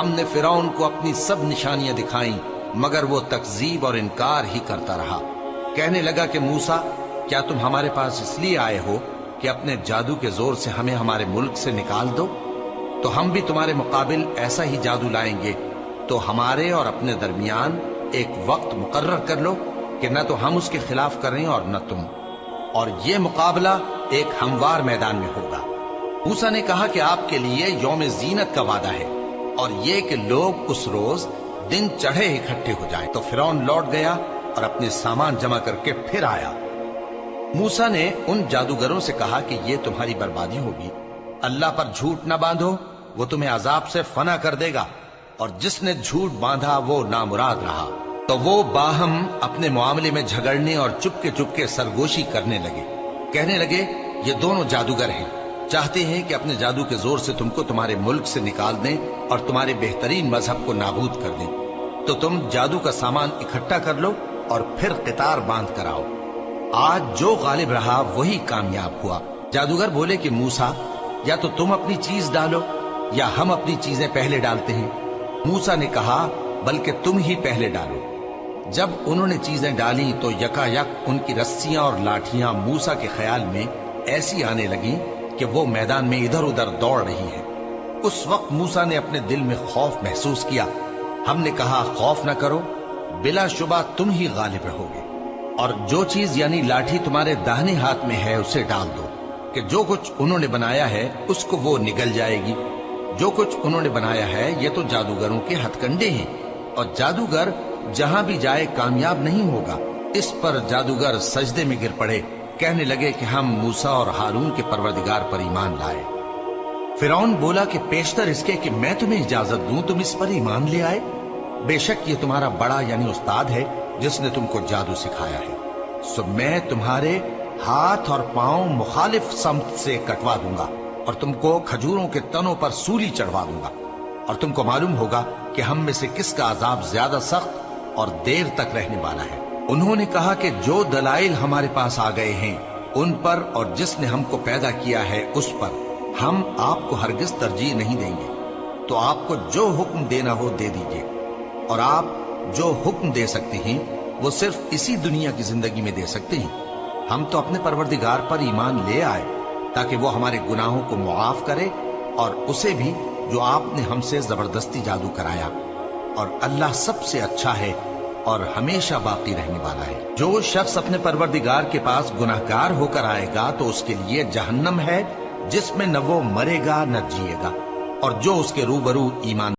ہم نے فرعون کو اپنی سب نشانیاں دکھائیں مگر وہ تکذیب اور انکار ہی کرتا رہا۔ کہنے لگا کہ موسیٰ، کیا تم ہمارے پاس اس لیے آئے ہو کہ اپنے جادو کے زور سے ہمیں ہمارے ملک سے نکال دو؟ تو ہم بھی تمہارے مقابل ایسا ہی جادو لائیں گے، تو ہمارے اور اپنے درمیان ایک وقت مقرر کر لو کہ نہ تو ہم اس کے خلاف کریں اور نہ تم، اور یہ مقابلہ ایک ہموار میدان میں ہوگا۔ موسیٰ نے کہا کہ آپ کے لیے یوم زینت کا وعدہ ہے، اور یہ کہ لوگ اس روز دن چڑھے اکٹھے ہو جائیں۔ تو فرعون لوٹ گیا اور اپنے سامان جمع کر کے پھر آیا۔ موسیٰ نے ان جادوگروں سے کہا کہ یہ تمہاری بربادی ہوگی، اللہ پر جھوٹ نہ باندھو، وہ تمہیں عذاب سے فنا کر دے گا، اور جس نے جھوٹ باندھا وہ نامراد رہا۔ تو وہ باہم اپنے معاملے میں جھگڑنے اور چپکے سرگوشی کرنے لگے۔ کہنے لگے، یہ دونوں جادوگر ہیں، چاہتے ہیں کہ اپنے جادو کے زور سے تم کو تمہارے ملک سے نکال دیں اور تمہارے بہترین مذہب کو نابود کر دیں۔ تو تم جادو کا سامان اکٹھا کر لو اور پھر قطار باندھ کر آؤ۔ آج جو غالب رہا وہی کامیاب ہوا۔ جادوگر بولے کہ موسیٰ، یا تو تم اپنی چیز ڈالو یا ہم اپنی چیزیں پہلے ڈالتے ہیں۔ موسیٰ نے کہا، بلکہ تم ہی پہلے ڈالو۔ جب انہوں نے چیزیں ڈالی تو یکا یک ان کی رسیاں اور لاٹھیاں موسیٰ کے خیال میں ایسی آنے لگیں کہ وہ میدان میں ادھر ادھر دوڑ رہی ہیں۔ اس وقت موسیٰ نے اپنے دل میں خوف محسوس کیا۔ ہم نے کہا، خوف نہ کرو، بلا شبہ تم ہی غالب رہو گے، اور جو چیز یعنی لاٹھی تمہارے داہنے ہاتھ میں ہے اسے ڈال دو، کہ جو کچھ انہوں نے بنایا ہے اس کو وہ نگل جائے گی۔ جو کچھ انہوں نے بنایا ہے یہ تو جادوگروں کے ہتھ کنڈے ہیں، اور جادوگر جہاں بھی جائے کامیاب نہیں ہوگا۔ اس پر جادوگر سجدے میں گر پڑے، کہنے لگے کہ ہم موسیٰ اور ہارون کے پروردگار پر ایمان لائے۔ فرعون بولا کہ پیشتر اس کے کہ میں تمہیں اجازت دوں تم اس پر ایمان لے آئے؟ بے شک یہ تمہارا بڑا یعنی استاد ہے جس نے تم کو جادو سکھایا ہے، سو میں تمہارے ہاتھ اور پاؤں مخالف سمت سے کٹوا دوں گا، اور تم کو کھجوروں کے تنوں پر سولی چڑھوا دوں گا، اور تم کو معلوم ہوگا کہ ہم میں سے کس کا عذاب زیادہ سخت اور دیر تک رہنے والا ہے۔ انہوں نے کہا کہ جو دلائل ہمارے پاس آ گئے ہیں ان پر اور جس نے ہم کو پیدا کیا ہے اس پر ہم آپ کو ہرگز ترجیح نہیں دیں گے، تو آپ کو جو حکم دینا ہو دے دیجیے، اور آپ جو حکم دے سکتے ہیں وہ صرف اسی دنیا کی زندگی میں دے سکتے ہیں۔ ہم تو اپنے پروردگار پر ایمان لے آئے تاکہ وہ ہمارے گناہوں کو معاف کرے، اور اسے بھی جو آپ نے ہم سے زبردستی جادو کرایا، اور اللہ سب سے اچھا ہے اور ہمیشہ باقی رہنے والا ہے۔ جو شخص اپنے پروردگار کے پاس گناہگار ہو کر آئے گا تو اس کے لیے جہنم ہے جس میں نہ وہ مرے گا نہ جیے گا، اور جو اس کے روبرو ایمان